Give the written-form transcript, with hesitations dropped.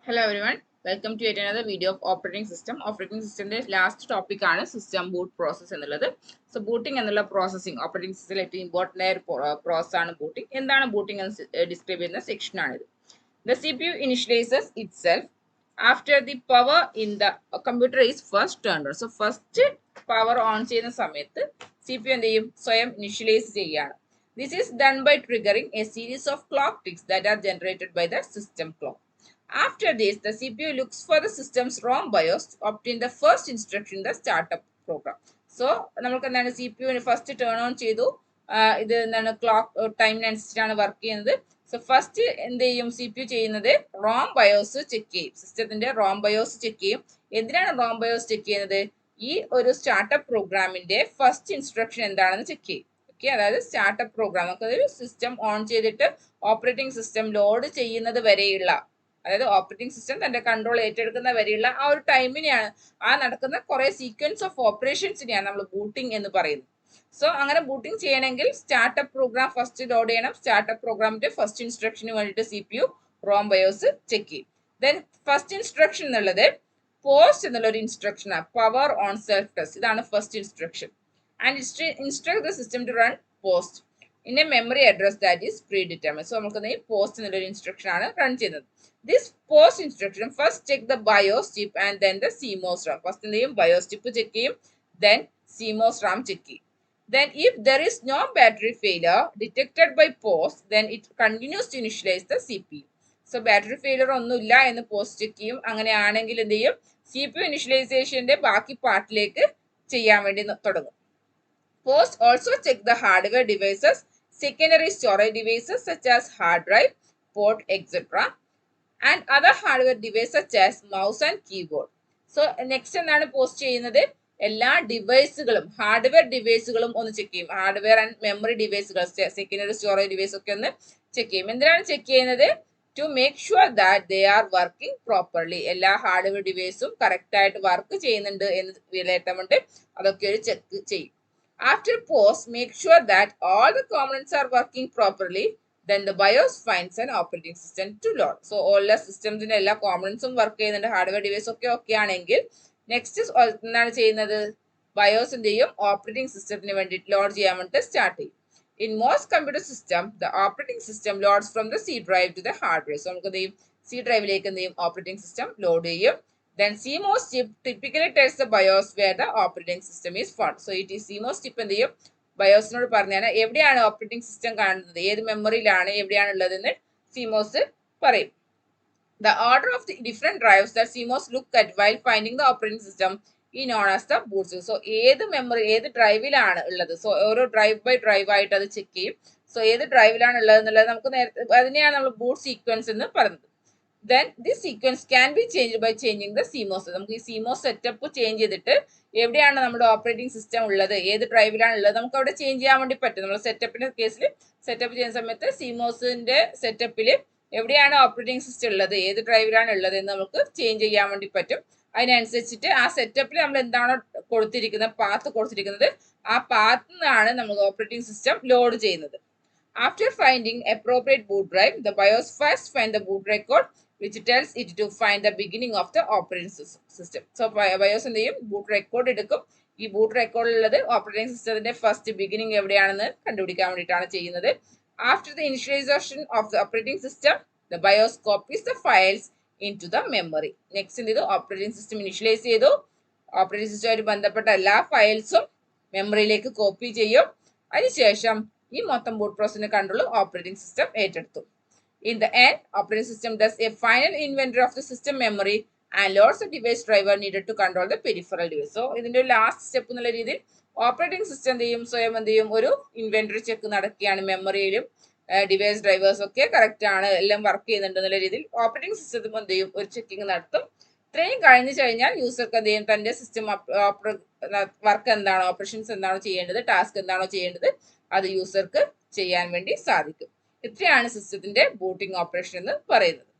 Hello everyone, welcome to yet another video of operating system. Operating system last topic ആണ് system boot process എന്നുള്ളത്. So booting എന്നുള്ള processing operating system ഏറ്റവും important ആയ process ആണ് booting. എന്താണ് booting എന്ന് describe ചെയ്യുന്ന section ആണിത്. The CPU initializes itself after the power in the computer is first turned on. So first power on ചെയ്യുന്ന സമയത്ത് CPU എന്ത് ചെയ്യും? സ്വയം initialize ചെയ്യുകയാണ്. This is done by triggering a series of clock ticks that are generated by the system clock. After this, the CPU looks for the system's ROM BIOS to obtain the first instruction in the startup program. So, നമുക്ക് എന്താണ് CPU first turn on ചെയ്തു. ഇത് എന്താണ് clock ടൈമിനനുസരിച്ചാണ് work ചെയ്യുന്നത്. So first എന്ത് ചെയ്യും CPU ചെയ്യുന്നത് ROM BIOS check ചെയ്യും. സിസ്റ്റത്തിന്റെ ROM BIOS ചെക്ക് ചെയ്യും. എന്തിനാണ് ROM BIOS ചെക്ക് ചെയ്യുന്നത്? ഈ ഒരു സ്റ്റാർട്ടപ്പ് പ്രോഗ്രാമിന്റെ ഫസ്റ്റ് ഇൻസ്ട്രക്ഷൻ എന്താണെന്ന് ചെക്ക് ചെയ്യും. ഓക്കെ, അതായത് സ്റ്റാർട്ടപ്പ് പ്രോഗ്രാം നമുക്ക് സിസ്റ്റം ഓൺ ചെയ്തിട്ട് ഓപ്പറേറ്റിംഗ് സിസ്റ്റം ലോഡ് ചെയ്യുന്നത് വരെയുള്ള, അതായത് ഓപ്പറേറ്റിംഗ് സിസ്റ്റം തന്റെ കൺട്രോൾ ഏറ്റെടുക്കുന്ന വരെയുള്ള ആ ഒരു ടൈമിനെയാണ്, ആ നടക്കുന്ന കുറെ സീക്വൻസ് ഓഫ് ഓപ്പറേഷൻസിനെയാണ് നമ്മൾ ബൂട്ടിംഗ് എന്ന് പറയുന്നത്. സോ അങ്ങനെ ബൂട്ടിംഗ് ചെയ്യണമെങ്കിൽ സ്റ്റാർട്ടപ്പ് പ്രോഗ്രാം ഫസ്റ്റ് ലോഡ് ചെയ്യണം. സ്റ്റാർട്ടപ്പ് പ്രോഗ്രാമിന്റെ ഫസ്റ്റ് ഇൻസ്ട്രക്ഷന് വേണ്ടിയിട്ട് CPU ROM BIOS ചെക്ക് ചെയ്യും. ദെൻ ഫസ്റ്റ് ഇൻസ്ട്രക്ഷൻ എന്നുള്ളത് പോസ്റ്റ് എന്നുള്ള ഒരു ഇൻസ്ട്രക്ഷൻ ആണ്. പവർ ഓൺ സെൽഫ് ടെസ്റ്റ്, ഇതാണ് first instruction. And instruct the system to run POST in a memory address that is predetermined. So നമുക്ക് POST എന്നുള്ളൊരു instruction ആണ് run ചെയ്യുന്നത്. This post instruction first check the BIOS chip and then the CMOS RAM. First എന്തെയും BIOS chip check ചെയ്യും, then CMOS RAM check ചെയ്യും. Then if there is no battery failure detected by post, then it continues to initialize the CPU. So battery failure ഒന്നുമില്ല എന്ന് post check ചെയ്യും. അങ്ങനെയാണെങ്കിൽ എന്ത് ചെയ്യും? CPU initializationന്റെ ബാക്കി പാർട്ടിലേക്ക് ചെയ്യാൻ വേണ്ടി തുടങ്ങും. Post also check the hardware devices, secondary storage devices such as hard drive, port, etc. and other hardware devices such as mouse and keyboard. So next എന്താണ് പോസ്റ്റ് ചെയ്യുന്നത്? എല്ലാ ഡിവൈസുകളും ഹാർഡ്വെയർ ഡിവൈസുകളും ഒന്ന് ചെക്ക് ചെയ്യും. ഹാർഡ്വെയർ ആൻഡ് മെമ്മറി ഡിവൈസുകൾ, secondary storage device ഒക്കെ ഒന്ന് ചെക്ക് ചെയ്യും. എന്തിനാണ് ചെക്ക് ചെയ്യുന്നത്? To make sure that they are working properly. എല്ലാ ഹാർഡ്വെയർ ഡിവൈസും കറക്റ്റ് ആയിട്ട് വർക്ക് ചെയ്യുന്നുണ്ട് എന്ന് വിലയിരുത്താൻ വേണ്ടി അതൊക്കെ ഒരു ചെക്ക് ചെയ്യും. After POST make sure that all the components are working properly. Then the BIOS finds an operating system to load. So all the systems in എല്ലാ കോമ്പണൻസും വർക്ക് ചെയ്യുന്നുണ്ട്, ഹാർഡ്വെയർ ഡിവൈസ് ഒക്കെ ആണെങ്കിൽ നെക്സ്റ്റ് എന്താണ് ചെയ്യുന്നത്? ബയോസ് എന്ത് ചെയ്യും? Operating സിസ്റ്റത്തിന് വേണ്ടിയിട്ട് ലോഡ് ചെയ്യാൻ വേണ്ടിയിട്ട് സ്റ്റാർട്ട് ചെയ്യും. In most computer system the operating system loads from the C drive to the hardware. So നമുക്ക് എന്ത് ചെയ്യും? സി ഡ്രൈവിലേക്ക് എന്ത് ചെയ്യും? ഓപ്പറേറ്റിംഗ് സിസ്റ്റം ലോഡ് ചെയ്യും. Then CMOS chip typically tells the BIOS where the operating system is found. So it is CMOS chip എന്ത് ചെയ്യും? ബയോസിനോട് പറഞ്ഞാൽ എവിടെയാണ് ഓപ്പറേറ്റിംഗ് സിസ്റ്റം കാണുന്നത്, ഏത് മെമ്മറിയിലാണ്, എവിടെയാണ് ഉള്ളതെന്ന് CMOS പറയും. The order of the different drives that CMOS look at while finding the operating system is known as the boot system. So ഏത് മെമ്മറി, ഏത് ഡ്രൈവിലാണ് ഉള്ളത്, സോ ഓരോ ഡ്രൈവ് ബൈ ഡ്രൈവ് ആയിട്ട് അത് ചെക്ക് ചെയ്യും. സോ ഏത് ഡ്രൈവിലാണ് ഉള്ളത് എന്നുള്ളത് നമുക്ക് നേരത്തെ, അതിനെയാണ് നമ്മൾ ബൂട്ട് സീക്വൻസ് എന്ന് പറയുന്നത്. Then this sequence can be changed by changing the CMOS. നമുക്ക് ഈ CMOS സെറ്റപ്പ് ചേഞ്ച് ചെയ്തിട്ട് എവിടെയാണ് നമ്മുടെ ഓപ്പറേറ്റിംഗ് സിസ്റ്റം ഉള്ളത്, ഏത് ഡ്രൈവിലാണ് ഉള്ളത്, നമുക്ക് അവിടെ ചേഞ്ച് ചെയ്യാൻ വേണ്ടി പറ്റും. നമ്മൾ സെറ്റപ്പിന്റെ കേസിൽ സെറ്റപ്പ് ചെയ്യുന്ന സമയത്ത് CMOSന്റെ സെറ്റപ്പിൽ എവിടെയാണ് ഓപ്പറേറ്റിംഗ് സിസ്റ്റം ഉള്ളത്, ഏത് ഡ്രൈവിലാണ് ഉള്ളത് എന്ന് നമുക്ക് ചേഞ്ച് ചെയ്യാൻ വേണ്ടി പറ്റും. അതിനനുസരിച്ചിട്ട് ആ സെറ്റപ്പിൽ നമ്മൾ എന്താണോ കൊടുത്തിരിക്കുന്നത്, പാത്ത് കൊടുത്തിരിക്കുന്നത്, ആ പാത്ത് നിന്നാണ് നമ്മൾ ഓപ്പറേറ്റിംഗ് സിസ്റ്റം ലോഡ് ചെയ്യുന്നത്. After finding appropriate boot drive, the BIOS first find the boot record which tells it to find the beginning of the operating system. So BIOS എന്ത് ചെയ്യും? ബൂട്ട് റെക്കോർഡ് എടുക്കും. ഈ boot റെക്കോർഡിലുള്ളത് operating സിസ്റ്റത്തിന്റെ first beginning എവിടെയാണെന്ന് കണ്ടുപിടിക്കാൻ വേണ്ടിയിട്ടാണ് ചെയ്യുന്നത്. After the initialization of the operating system, the BIOS copies the files into the memory. Next എന്ത് ചെയ്തു? ഓപ്പറേറ്റിംഗ് സിസ്റ്റം ഇനിഷ്യലൈസ് ചെയ്തു. ഓപ്പറേറ്റിംഗ് സിസ്റ്റമായിട്ട് ബന്ധപ്പെട്ട എല്ലാ ഫയൽസും മെമ്മറിയിലേക്ക് കോപ്പി ചെയ്യും. അതിനുശേഷം ഈ മൊത്തം ബൂട്ട് പ്രോസസിന്റെ കൺട്രോൾ ഓപ്പറേറ്റിംഗ് സിസ്റ്റം ഏറ്റെടുത്തു. In the end, operating system does a final inventory of the system memory and loads the device driver needed to control the peripheral device. So ഇതിന്റെ ലാസ്റ്റ് സ്റ്റെപ്പ് എന്നുള്ള രീതിയിൽ operating system എന്ത് ചെയ്യും? സ്വയം എന്ത് ചെയ്യും? ഒരു ഇൻവെന്ററി ചെക്ക് നടക്കുകയാണ്. മെമ്മറിയിലും ഡിവൈസ് ഡ്രൈവേഴ്സ് ഒക്കെ കറക്റ്റ് ആണ്, എല്ലാം വർക്ക് ചെയ്യുന്നുണ്ട് എന്നുള്ള രീതിയിൽ ഓപ്പറേറ്റിംഗ് സിസ്റ്റം എന്ത് ചെയ്യും? ഒരു ചെക്കിംഗ് നടത്തും. ഇത്രയും കഴിഞ്ഞു കഴിഞ്ഞാൽ യൂസർക്ക് എന്ത് ചെയ്യും? തന്റെ സിസ്റ്റം വർക്ക് എന്താണോ, ഓപ്പറേഷൻസ് എന്താണോ ചെയ്യേണ്ടത്, ടാസ്ക് എന്താണോ ചെയ്യേണ്ടത്, അത് യൂസർക്ക് ചെയ്യാൻ വേണ്ടി സാധിക്കും. ഇത്രയാണ് സിസ്റ്റത്തിന്റെ ബൂട്ടിംഗ് ഓപ്പറേഷൻ എന്ന് പറയുന്നത്.